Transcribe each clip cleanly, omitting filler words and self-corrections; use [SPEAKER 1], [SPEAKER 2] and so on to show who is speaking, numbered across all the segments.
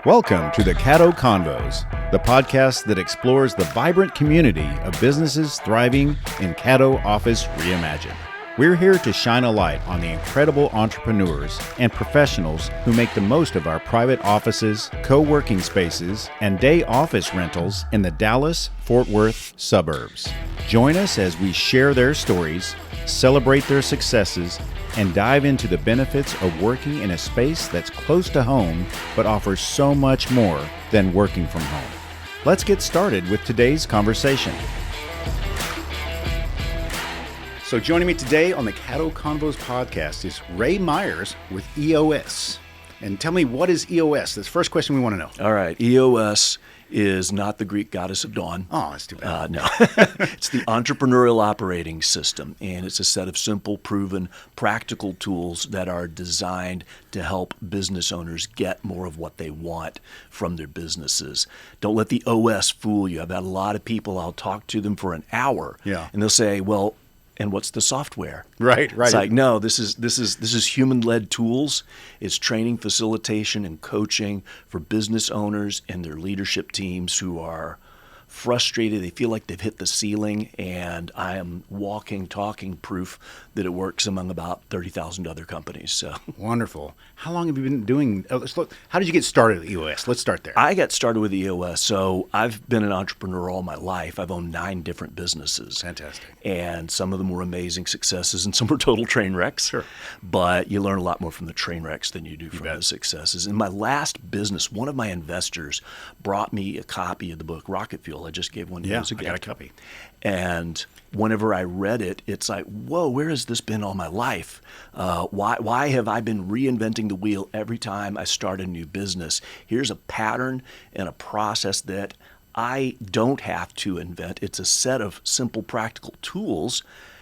[SPEAKER 1] Welcome to the Caddo Convos, the podcast that explores the vibrant community of businesses thriving in Caddo Office Reimagined. We're here to shine a light on the incredible entrepreneurs and professionals who make the most of our private offices, co-working spaces, and day office rentals in the Dallas-Fort Worth suburbs. Join us as we share their stories, celebrate their successes, and dive into the benefits of working in a space that's close to home but offers so much more than working from home. Let's get started with today's conversation. So joining me today on the Caddo Convos podcast is Ray Myers with EOS. And tell me, what is EOS? That's the first question we want to know.
[SPEAKER 2] All right. EOS is not the Greek goddess of dawn.
[SPEAKER 1] Oh, that's too bad.
[SPEAKER 2] No. It's the Entrepreneurial Operating System, and it's a set of simple, proven, practical tools that are designed to help business owners get more of what they want from their businesses. Don't let the OS fool you. I've had a lot of people, I'll talk to them for an hour, and they'll say, well, and what's the software?
[SPEAKER 1] Right.
[SPEAKER 2] It's like, no, this is human-led tools. It's training, facilitation, and coaching for business owners and their leadership teams who are frustrated. They feel like they've hit the ceiling, and I am walking, talking proof that it works among about 30,000 other companies. So
[SPEAKER 1] wonderful. How long have you been doing? How did you get started with EOS? Let's start there.
[SPEAKER 2] I got started with EOS. So I've been an entrepreneur all my life. I've owned 9 different businesses.
[SPEAKER 1] Fantastic.
[SPEAKER 2] And some of them were amazing successes, and some were total train wrecks.
[SPEAKER 1] Sure.
[SPEAKER 2] But you learn a lot more from the train wrecks than you do from the successes. In my last business, one of my investors brought me a copy of the book Rocket Fuel. I just gave one to you as a gift.
[SPEAKER 1] I got a copy.
[SPEAKER 2] And whenever I read it, it's like, whoa, where has this been all my life? Why have I been reinventing the wheel every time I start a new business? Here's a pattern and a process that I don't have to invent. It's a set of simple, practical tools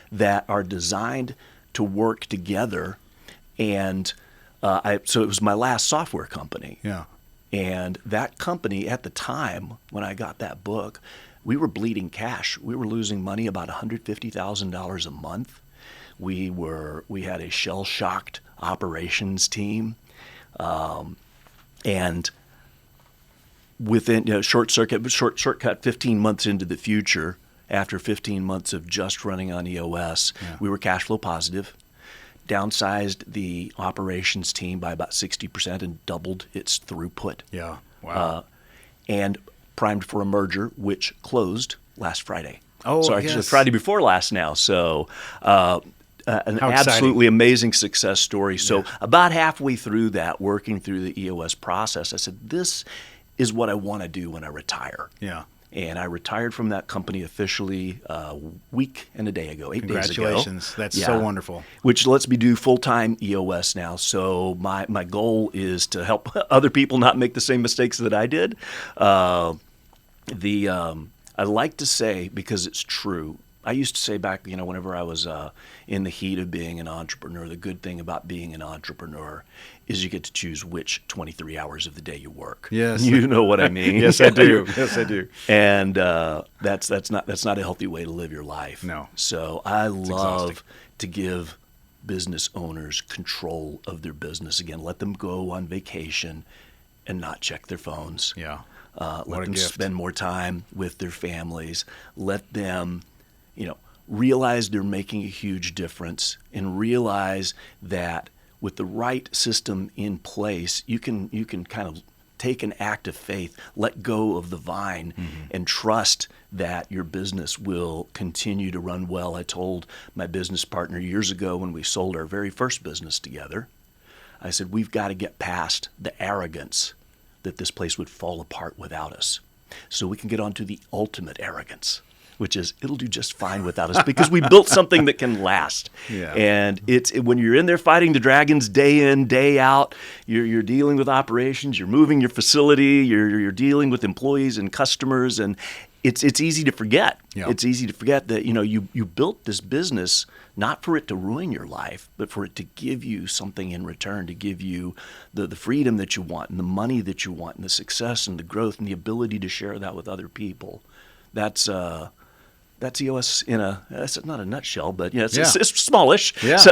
[SPEAKER 2] that are designed to work together. And so it was my last software company.
[SPEAKER 1] Yeah.
[SPEAKER 2] And that company at the time when I got that book, we were bleeding cash. We were losing money, about $150,000 a month. We had a shell-shocked operations team, and within shortcut 15 months into the future, after 15 months of just running on EOS, we were cash flow positive. Downsized the operations team by about 60% and doubled its throughput.
[SPEAKER 1] Yeah, wow.
[SPEAKER 2] And primed for a merger, which closed last Friday.
[SPEAKER 1] Oh,
[SPEAKER 2] sorry,
[SPEAKER 1] yes.
[SPEAKER 2] actually Friday before last now. So an absolutely amazing success story. So about halfway through that, working through the EOS process, I said, this is what I want to do when I retire.
[SPEAKER 1] Yeah.
[SPEAKER 2] And I retired from that company officially a week and a day ago, 8 days ago.
[SPEAKER 1] Congratulations. That's so wonderful.
[SPEAKER 2] Which lets me do full-time EOS now. So my goal is to help other people not make the same mistakes that I did. I like to say, because it's true, I used to say back, whenever I was in the heat of being an entrepreneur, the good thing about being an entrepreneur is you get to choose which 23 hours of the day you work.
[SPEAKER 1] Yes.
[SPEAKER 2] You know what I mean?
[SPEAKER 1] Yes, I do. Yes, I do.
[SPEAKER 2] And that's not a healthy way to live your life.
[SPEAKER 1] No.
[SPEAKER 2] So I love to give business owners control of their business. Again, let them go on vacation and not check their phones.
[SPEAKER 1] Yeah.
[SPEAKER 2] Let them spend more time with their families. Let them, realize they're making a huge difference, and realize that with the right system in place, you can kind of take an act of faith, let go of the vine, and trust that your business will continue to run well. I told my business partner years ago when we sold our very first business together, I said, we've got to get past the arrogance that this place would fall apart without us, so we can get on to the ultimate arrogance, which is it'll do just fine without us because we built something that can last.
[SPEAKER 1] Yeah.
[SPEAKER 2] And when you're in there fighting the dragons day in, day out, you're dealing with operations, you're moving your facility, you're dealing with employees and customers, and it's easy to forget.
[SPEAKER 1] Yeah.
[SPEAKER 2] It's easy to forget that you built this business not for it to ruin your life, but for it to give you something in return, to give you the freedom that you want and the money that you want and the success and the growth and the ability to share that with other people. That's EOS that's not a nutshell, but it's smallish.
[SPEAKER 1] Yeah,
[SPEAKER 2] so.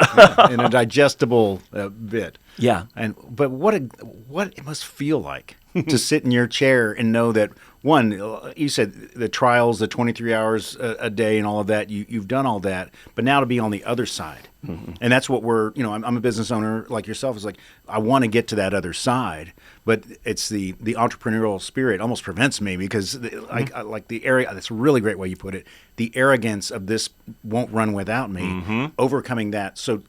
[SPEAKER 1] In a digestible bit.
[SPEAKER 2] Yeah.
[SPEAKER 1] But what it must feel like to sit in your chair and know that, one, you said the trials, the 23 hours a day and all of that, you've done all that, but now to be on the other side. And that's what I'm a business owner like yourself. It's like, I want to get to that other side, but it's the entrepreneurial spirit almost prevents me because like the area, that's a really great way you put it. The arrogance of this won't run without me, overcoming that. So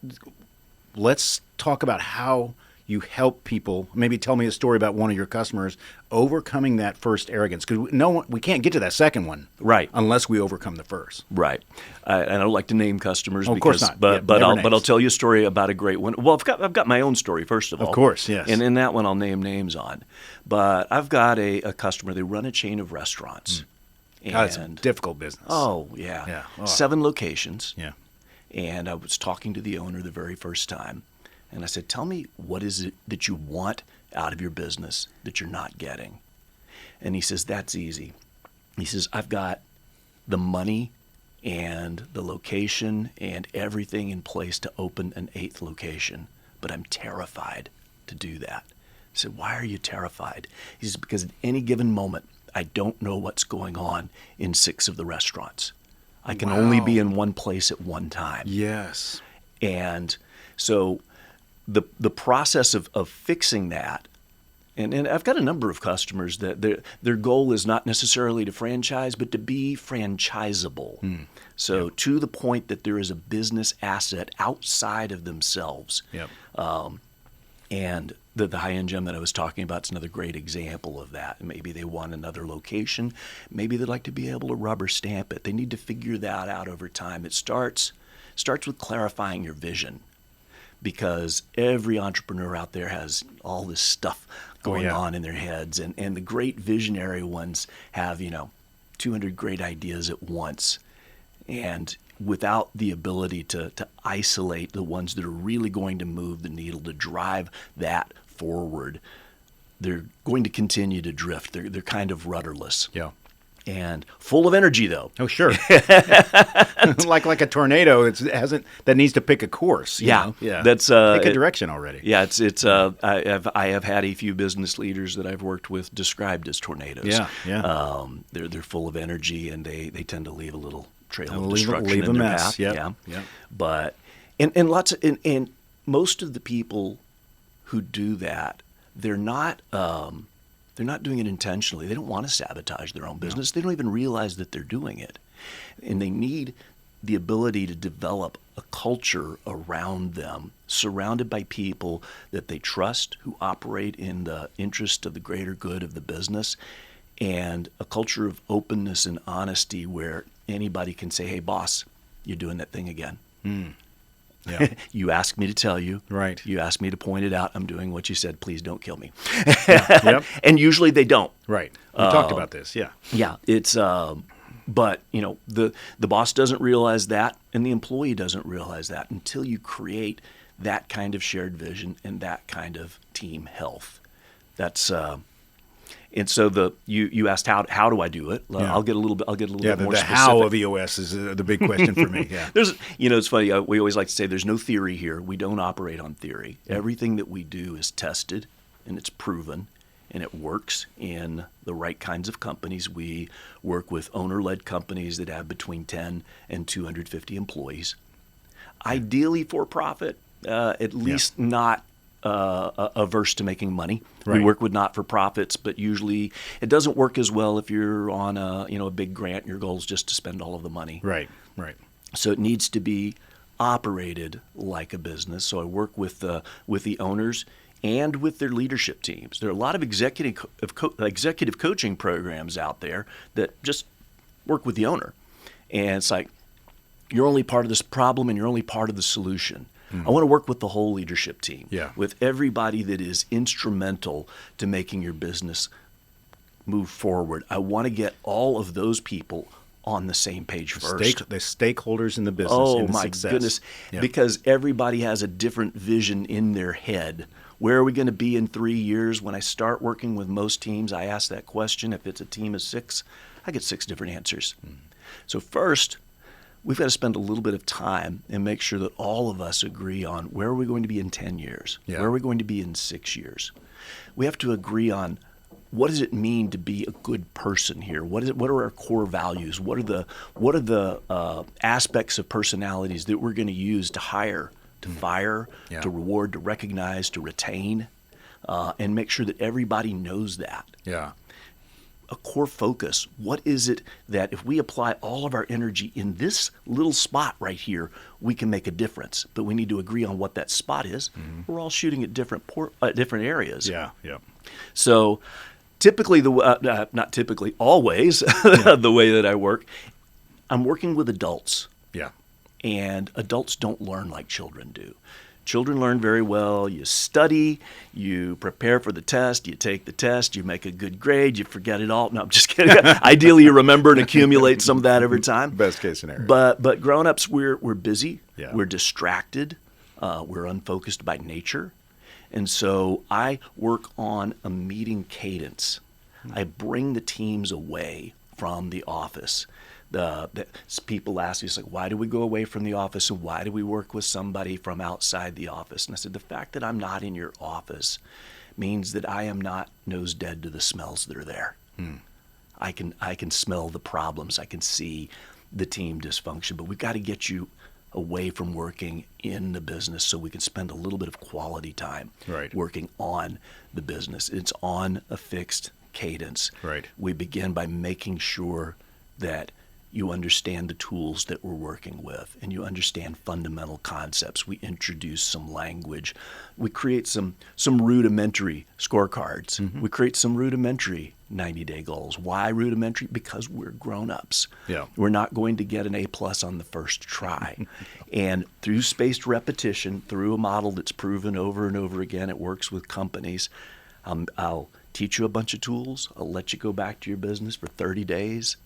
[SPEAKER 1] let's talk about how you help people. Maybe tell me a story about one of your customers overcoming that first arrogance, because we can't get to that second one,
[SPEAKER 2] right,
[SPEAKER 1] unless we overcome the first.
[SPEAKER 2] Right. And I don't like to name customers,
[SPEAKER 1] of course not.
[SPEAKER 2] But I'll tell you a story about a great one. Well, I've got my own story first of all.
[SPEAKER 1] Of course, yes.
[SPEAKER 2] And in that one, I'll name names on. But I've got a customer. They run a chain of restaurants.
[SPEAKER 1] God, it's a difficult business.
[SPEAKER 2] Oh yeah.
[SPEAKER 1] Yeah. Oh.
[SPEAKER 2] 7 locations.
[SPEAKER 1] Yeah.
[SPEAKER 2] And I was talking to the owner the very first time. And I said, tell me, what is it that you want out of your business that you're not getting? And he says, that's easy. He says, I've got the money and the location and everything in place to open an 8th location, but I'm terrified to do that. I said, why are you terrified? He says, because at any given moment, I don't know what's going on in 6 of the restaurants. I can only be in one place at one time.
[SPEAKER 1] Yes.
[SPEAKER 2] And so the process of fixing that, and I've got a number of customers that their goal is not necessarily to franchise, but to be franchisable. So to the point that there is a business asset outside of themselves.
[SPEAKER 1] Yep.
[SPEAKER 2] And the high-end gem that I was talking about is another great example of that. Maybe they want another location. Maybe they'd like to be able to rubber stamp it. They need to figure that out over time. It starts with clarifying your vision, because every entrepreneur out there has all this stuff going on in their heads. And the great visionary ones have, 200 great ideas at once. And without the ability to isolate the ones that are really going to move the needle, to drive that forward, they're going to continue to drift. They're kind of rudderless.
[SPEAKER 1] Yeah.
[SPEAKER 2] And full of energy, though.
[SPEAKER 1] Oh, sure. like a tornado, that needs to pick a course. You know? Yeah.
[SPEAKER 2] That's
[SPEAKER 1] pick a direction already.
[SPEAKER 2] Yeah, I have had a few business leaders that I've worked with described as tornadoes.
[SPEAKER 1] Yeah, yeah.
[SPEAKER 2] They're full of energy, and they tend to leave a little trail of
[SPEAKER 1] leave
[SPEAKER 2] destruction
[SPEAKER 1] a
[SPEAKER 2] in their
[SPEAKER 1] mess.
[SPEAKER 2] path.
[SPEAKER 1] Yep.
[SPEAKER 2] Yeah.
[SPEAKER 1] Yep.
[SPEAKER 2] But and most of the people who do that, they're not doing it intentionally. They don't want to sabotage their own business. They don't even realize that they're doing it. And they need the ability to develop a culture around them, surrounded by people that they trust, who operate in the interest of the greater good of the business, and a culture of openness and honesty where anybody can say, hey, boss, you're doing that thing again.
[SPEAKER 1] Yeah.
[SPEAKER 2] You asked me to tell you.
[SPEAKER 1] Right.
[SPEAKER 2] You asked me to point it out. I'm doing what you said. Please don't kill me.
[SPEAKER 1] Yep.
[SPEAKER 2] And usually they don't.
[SPEAKER 1] Right. We talked about this. Yeah.
[SPEAKER 2] Yeah. It's but the boss doesn't realize that, and the employee doesn't realize that until you create that kind of shared vision and that kind of team health. That's and so you asked how do I do it? I'll get a little bit more specific.
[SPEAKER 1] The how of EOS is the big question for me. Yeah.
[SPEAKER 2] It's funny. We always like to say there's no theory here. We don't operate on theory. Everything that we do is tested, and it's proven, and it works in the right kinds of companies. We work with owner-led companies that have between 10 and 250 employees. Ideally for profit, at least not averse to making money.
[SPEAKER 1] Right.
[SPEAKER 2] We work with not-for-profits, but usually it doesn't work as well if you're on a big grant and your goal is just to spend all of the money.
[SPEAKER 1] Right, right.
[SPEAKER 2] So it needs to be operated like a business. So I work with the owners and with their leadership teams. There are a lot of executive coaching programs out there that just work with the owner. And it's like, you're only part of this problem and you're only part of the solution. I want to work with the whole leadership team, with everybody that is instrumental to making your business move forward. I want to get all of those people on the same page first.
[SPEAKER 1] The stakeholders in the business.
[SPEAKER 2] Oh, my goodness. Yeah. Because everybody has a different vision in their head. Where are we going to be in 3 years? When I start working with most teams, I ask that question. If it's a team of 6, I get 6 different answers. So first, we've got to spend a little bit of time and make sure that all of us agree on where are we going to be in 10 years? Where are we going to be in 6 years? We have to agree on what does it mean to be a good person here? What are our core values? What are the aspects of personalities that we're going to use to hire, to fire, to reward, to recognize, to retain, and make sure that everybody knows that.
[SPEAKER 1] Yeah.
[SPEAKER 2] A core focus. What is it that if we apply all of our energy in this little spot right here, we can make a difference? But we need to agree on what that spot is. We're all shooting at different areas.
[SPEAKER 1] Yeah. Yeah.
[SPEAKER 2] So typically, not typically, always, the way that I work, I'm working with adults.
[SPEAKER 1] Yeah.
[SPEAKER 2] And adults don't learn like children do. Children learn very well. You study, you prepare for the test, you take the test, you make a good grade, you forget it all. No, I'm just kidding. Ideally, you remember and accumulate some of that over time.
[SPEAKER 1] Best case scenario.
[SPEAKER 2] But grown-ups, we're busy,
[SPEAKER 1] Yeah.
[SPEAKER 2] we're distracted, we're unfocused by nature. And so I work on a meeting cadence. I bring the teams away from the office. People ask me, it's like, why do we go away from the office and why do we work with somebody from outside the office? And I said, the fact that I'm not in your office means that I am not nose dead to the smells that are there. I can smell the problems. I can see the team dysfunction, but we've got to get you away from working in the business so we can spend a little bit of quality time working on the business. It's on a fixed cadence.
[SPEAKER 1] Right.
[SPEAKER 2] We begin by making sure that you understand the tools that we're working with and you understand fundamental concepts. We introduce some language. We create some rudimentary scorecards. We create some rudimentary 90-day goals. Why rudimentary? Because we're grown-ups.
[SPEAKER 1] Yeah.
[SPEAKER 2] We're not going to get an A+ on the first try. And through spaced repetition, through a model that's proven over and over again, it works with companies. I'll teach you a bunch of tools. I'll let you go back to your business for 30 days.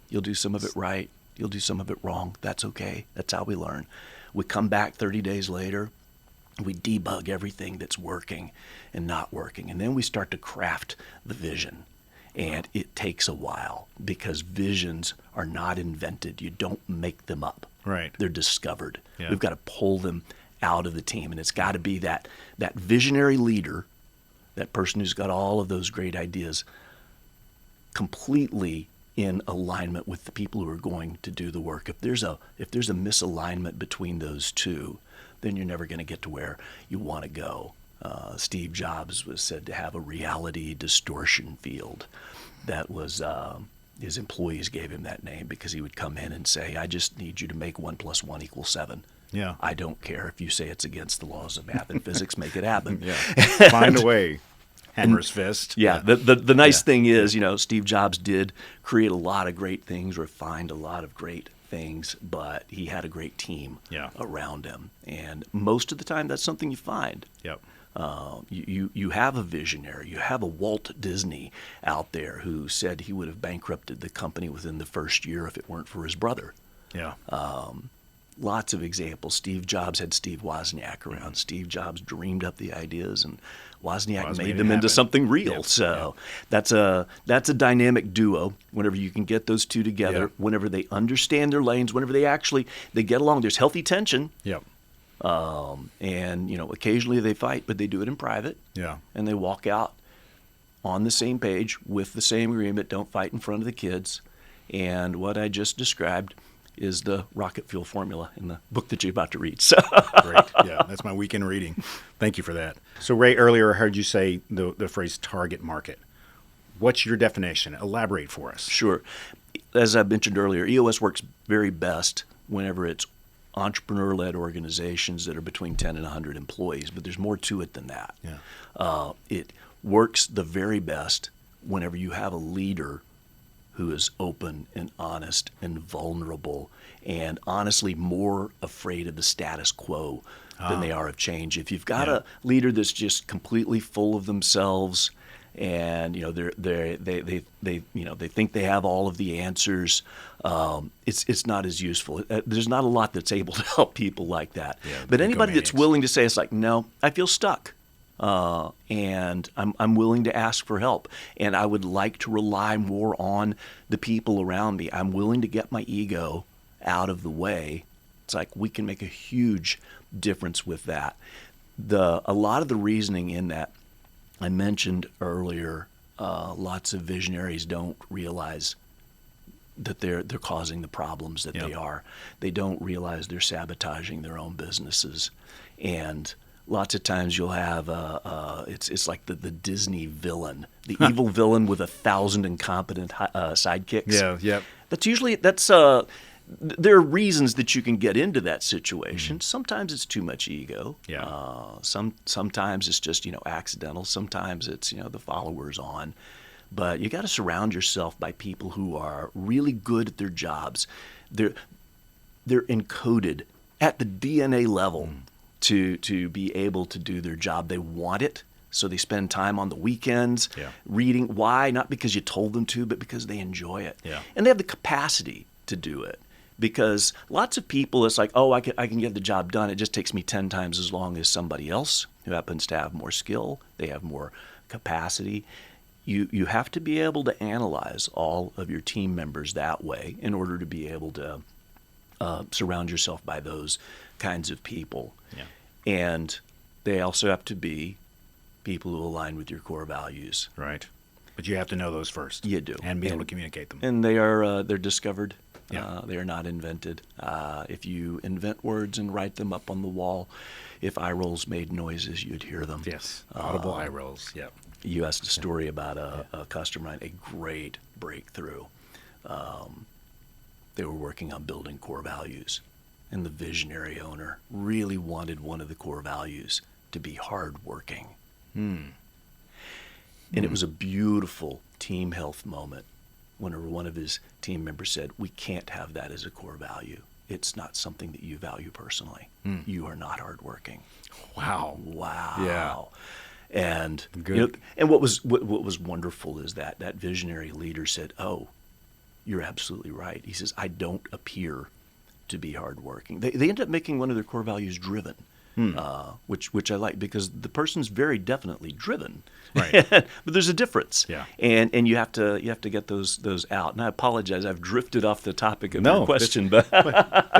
[SPEAKER 2] You'll do some of it right. You'll do some of it wrong. That's okay. That's how we learn. We come back 30 days later. We debug everything that's working and not working. And then we start to craft the vision. And it takes a while because visions are not invented. You don't make them up.
[SPEAKER 1] Right.
[SPEAKER 2] They're discovered.
[SPEAKER 1] Yeah.
[SPEAKER 2] We've got to pull them out of the team. And it's got to be that visionary leader, that person who's got all of those great ideas, completely in alignment with the people who are going to do the work. If there's a misalignment between those two, then you're never going to get to where you want to go. Steve Jobs was said to have a reality distortion field. That was his employees gave him that name because he would come in and say, I just need you to make 1 + 1 = 7.
[SPEAKER 1] Yeah.
[SPEAKER 2] I don't care if you say it's against the laws of math and physics, make it happen.
[SPEAKER 1] Yeah. Find a way. Hammer's fist.
[SPEAKER 2] Yeah. The nice thing is, Steve Jobs did create a lot of great things, refined a lot of great things, but he had a great team around him. And most of the time, that's something you find.
[SPEAKER 1] Yep.
[SPEAKER 2] You have a visionary. You have a Walt Disney out there who said he would have bankrupted the company within the first year if it weren't for his brother.
[SPEAKER 1] Yeah.
[SPEAKER 2] Lots of examples. Steve Jobs had Steve Wozniak around. Steve Jobs dreamed up the ideas, and Wozniak made them into something real.
[SPEAKER 1] Yep.
[SPEAKER 2] So that's a dynamic duo. Whenever you can get those two together, whenever they understand their lanes, whenever they get along, there's healthy tension.
[SPEAKER 1] Yep.
[SPEAKER 2] And occasionally they fight, but they do it in private.
[SPEAKER 1] Yeah.
[SPEAKER 2] And they walk out on the same page with the same agreement. Don't fight in front of the kids. And what I just described is the rocket fuel formula in the book that you're about to read. So
[SPEAKER 1] Great. Yeah, that's my weekend reading. Thank you for that. So Ray, earlier I heard you say the phrase target market. What's your definition? Elaborate for us.
[SPEAKER 2] Sure. As I mentioned earlier, EOS works very best whenever it's entrepreneur-led organizations that are between 10 and 100 employees, but there's more to it than that.
[SPEAKER 1] Yeah.
[SPEAKER 2] It works the very best whenever you have a leader who is open and honest and vulnerable and honestly more afraid of the status quo than they are of change. If you've got a leader that's just completely full of themselves and they think they have all of the answers, it's not as useful. There's not a lot that's able to help people like that.
[SPEAKER 1] Yeah,
[SPEAKER 2] but anybody that's willing to say, it's like, no, I feel stuck. And I'm willing to ask for help, and I would like to rely more on the people around me. I'm willing to get my ego out of the way. It's like we can make a huge difference with that. A lot of the reasoning in that I mentioned earlier lots of visionaries don't realize that they're causing the problems that they are. They don't realize they're sabotaging their own businesses, and lots of times you'll have it's like the Disney villain, the evil villain with 1,000 incompetent sidekicks.
[SPEAKER 1] Yeah, yep.
[SPEAKER 2] There are reasons that you can get into that situation. Sometimes it's too much ego.
[SPEAKER 1] Yeah.
[SPEAKER 2] Sometimes it's just accidental. Sometimes it's the followers on. But you got to surround yourself by people who are really good at their jobs. They're encoded at the DNA level to be able to do their job. They want it, so they spend time on the weekends reading. Why? Not because you told them to, but because they enjoy it.
[SPEAKER 1] Yeah.
[SPEAKER 2] And they have the capacity to do it. Because lots of people, it's like, oh, I can get the job done. It just takes me 10 times as long as somebody else who happens to have more skill. They have more capacity. You have to be able to analyze all of your team members that way in order to be able to surround yourself by those kinds of people.
[SPEAKER 1] Yeah.
[SPEAKER 2] And they also have to be people who align with your core values.
[SPEAKER 1] Right. But you have to know those first.
[SPEAKER 2] You do.
[SPEAKER 1] And be able to communicate them.
[SPEAKER 2] And they're discovered.
[SPEAKER 1] Yeah.
[SPEAKER 2] They are not invented. If you invent words and write them up on the wall, if eye rolls made noises, you'd hear them.
[SPEAKER 1] Yes. Audible eye rolls. Yep.
[SPEAKER 2] You asked a story about a customer, a great breakthrough. They were working on building core values, and the visionary owner really wanted one of the core values to be hardworking. And it was a beautiful team health moment whenever one of his team members said, "We can't have that as a core value. It's not something that you value personally. You are not hardworking."
[SPEAKER 1] Wow.
[SPEAKER 2] Yeah. And
[SPEAKER 1] Good.
[SPEAKER 2] and what was wonderful is that visionary leader said, "Oh, you're absolutely right." He says, "I don't appear to be hardworking." They end up making one of their core values driven, which I like, because the person's very definitely driven,
[SPEAKER 1] right?
[SPEAKER 2] But there's a difference,
[SPEAKER 1] Yeah.
[SPEAKER 2] And you have to get those out. And I apologize, I've drifted off the topic of your question, but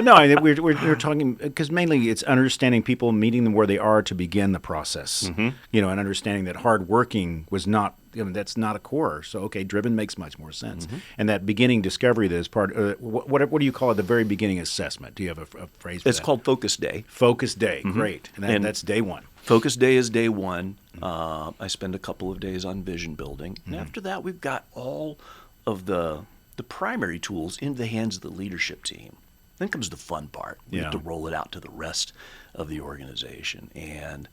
[SPEAKER 1] no, we're talking because mainly it's understanding people, meeting them where they are to begin the process. And understanding that hard working was not. That's not a core. So, okay, driven makes much more sense. And that beginning discovery that is part, what do you call it, the very beginning assessment? Do you have a phrase for that?
[SPEAKER 2] It's called Focus Day.
[SPEAKER 1] Focus Day, great. And that's day one.
[SPEAKER 2] Focus Day is day one. I spend a couple of days on vision building. And after that, we've got all of the primary tools into the hands of the leadership team. Then comes the fun part. We have to roll it out to the rest of the organization. And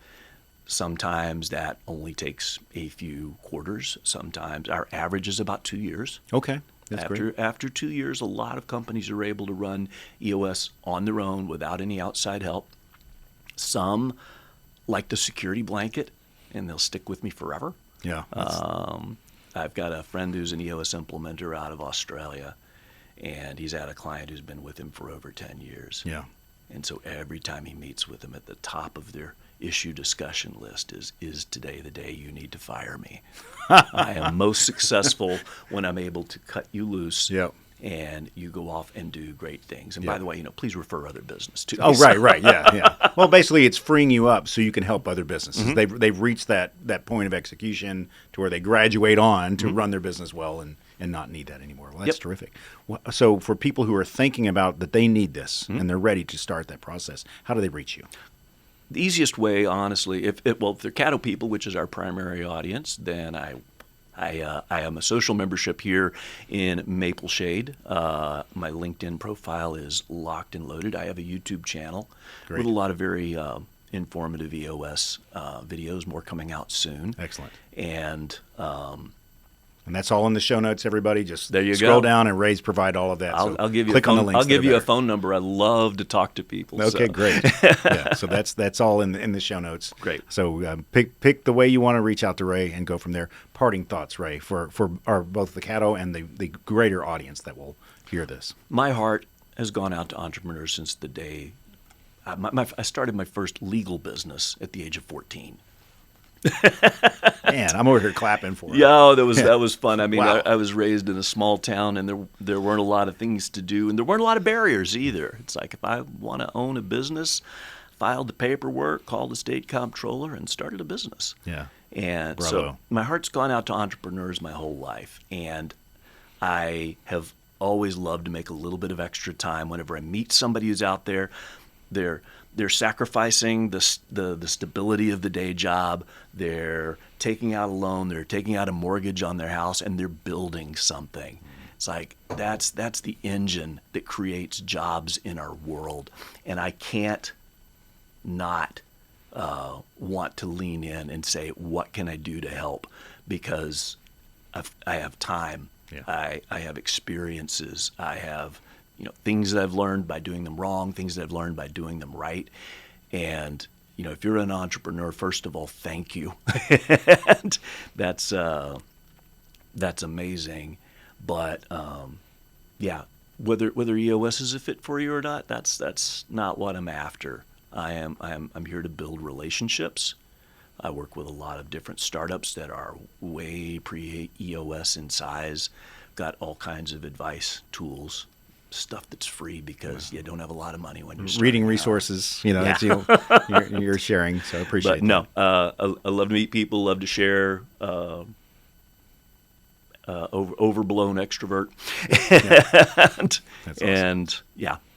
[SPEAKER 2] sometimes that only takes a few quarters. Sometimes our average is about 2 years.
[SPEAKER 1] Okay, that's great.
[SPEAKER 2] After 2 years, a lot of companies are able to run EOS on their own without any outside help. Some like the security blanket, and they'll stick with me forever.
[SPEAKER 1] Yeah.
[SPEAKER 2] I've got a friend who's an EOS implementer out of Australia, and he's had a client who's been with him for over 10 years.
[SPEAKER 1] Yeah.
[SPEAKER 2] And so every time he meets with them, at the top of their issue discussion list is today the day you need to fire me. I am most successful when I'm able to cut you loose.
[SPEAKER 1] Yep.
[SPEAKER 2] And you go off and do great things. And by the way, please refer other business to me.
[SPEAKER 1] Oh, right, yeah. Well, basically, it's freeing you up so you can help other businesses. They've reached that point of execution to where they graduate on to run their business well and not need that anymore. Well, that's terrific. So for people who are thinking about that they need this and they're ready to start that process, how do they reach you?
[SPEAKER 2] The easiest way, honestly, if they're Caddo people, which is our primary audience, then I am a social membership here in Maple Shade. My LinkedIn profile is locked and loaded. I have a YouTube channel with a lot of very informative EOS videos, more coming out soon.
[SPEAKER 1] Excellent.
[SPEAKER 2] And
[SPEAKER 1] that's all in the show notes, everybody. Just
[SPEAKER 2] there you
[SPEAKER 1] scroll
[SPEAKER 2] go.
[SPEAKER 1] down and Ray's provide all of that.
[SPEAKER 2] I'll give you
[SPEAKER 1] click
[SPEAKER 2] a phone,
[SPEAKER 1] on the links.
[SPEAKER 2] I'll give you a phone number. I love to talk to people.
[SPEAKER 1] Okay,
[SPEAKER 2] so.
[SPEAKER 1] Great. Yeah, so that's all in the show notes.
[SPEAKER 2] Great.
[SPEAKER 1] So pick the way you want to reach out to Ray and go from there. Parting thoughts, Ray, for our both the Caddo and the greater audience that will hear this.
[SPEAKER 2] My heart has gone out to entrepreneurs since the day I started my first legal business at the age of 14.
[SPEAKER 1] Man, I'm over here clapping for it.
[SPEAKER 2] Yeah, that was fun. I mean,
[SPEAKER 1] Wow.
[SPEAKER 2] I was raised in a small town, and there weren't a lot of things to do, and there weren't a lot of barriers either. It's like, if I want to own a business, filed the paperwork, called the state comptroller, and started a business.
[SPEAKER 1] Yeah.
[SPEAKER 2] And
[SPEAKER 1] Bravo.
[SPEAKER 2] so my heart's gone out to entrepreneurs my whole life. And I have always loved to make a little bit of extra time whenever I meet somebody who's out there. They're sacrificing the stability of the day job. They're taking out a loan. They're taking out a mortgage on their house, and they're building something. It's like that's the engine that creates jobs in our world, and I can't not want to lean in and say, what can I do to help? Because I have time.
[SPEAKER 1] Yeah.
[SPEAKER 2] I have experiences. I have things that I've learned by doing them wrong, things that I've learned by doing them right. And if you're an entrepreneur, first of all, thank you. And that's amazing. But whether EOS is a fit for you or not, that's not what I'm after. I'm here to build relationships. I work with a lot of different startups that are way pre-EOS in size. Got all kinds of advice, tools, stuff that's free because you don't have a lot of money when you're starting
[SPEAKER 1] reading
[SPEAKER 2] out.
[SPEAKER 1] resources. That's you're sharing. So I appreciate
[SPEAKER 2] But no, I love to meet people. Love to share. Overblown extrovert.
[SPEAKER 1] That's awesome.
[SPEAKER 2] And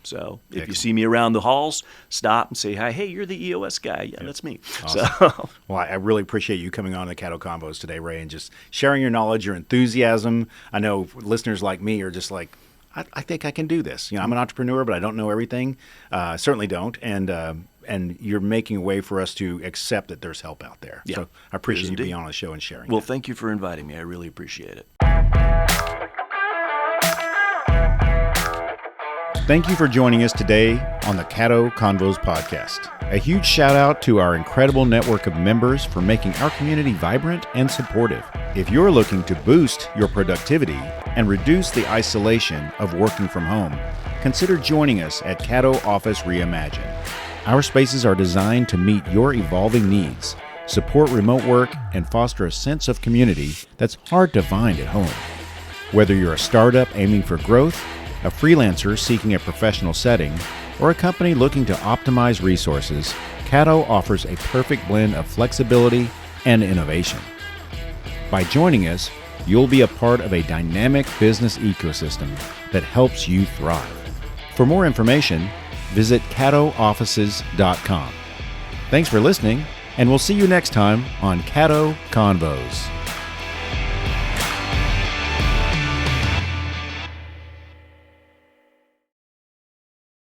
[SPEAKER 2] so if you see me around the halls, stop and say hi. Hey, you're the EOS guy. Yeah, that's me.
[SPEAKER 1] Awesome.
[SPEAKER 2] So
[SPEAKER 1] Well, I really appreciate you coming on the Caddo Convos today, Ray, and just sharing your knowledge, your enthusiasm. I know listeners like me are just like, I think I can do this. I'm an entrepreneur, but I don't know everything. Certainly don't. And you're making a way for us to accept that there's help out there.
[SPEAKER 2] Yeah,
[SPEAKER 1] So I appreciate you
[SPEAKER 2] indeed.
[SPEAKER 1] being on the show and sharing.
[SPEAKER 2] Well,
[SPEAKER 1] that.
[SPEAKER 2] thank you for inviting me. I really appreciate it.
[SPEAKER 1] Thank you for joining us today on the Caddo Convos podcast. A huge shout out to our incredible network of members for making our community vibrant and supportive. If you're looking to boost your productivity and reduce the isolation of working from home, consider joining us at Caddo Office Reimagine. Our spaces are designed to meet your evolving needs, support remote work, and foster a sense of community that's hard to find at home. Whether you're a startup aiming for growth, a freelancer seeking a professional setting, or a company looking to optimize resources, Caddo offers a perfect blend of flexibility and innovation. By joining us, you'll be a part of a dynamic business ecosystem that helps you thrive. For more information, visit caddooffices.com. Thanks for listening, and we'll see you next time on Caddo Convos.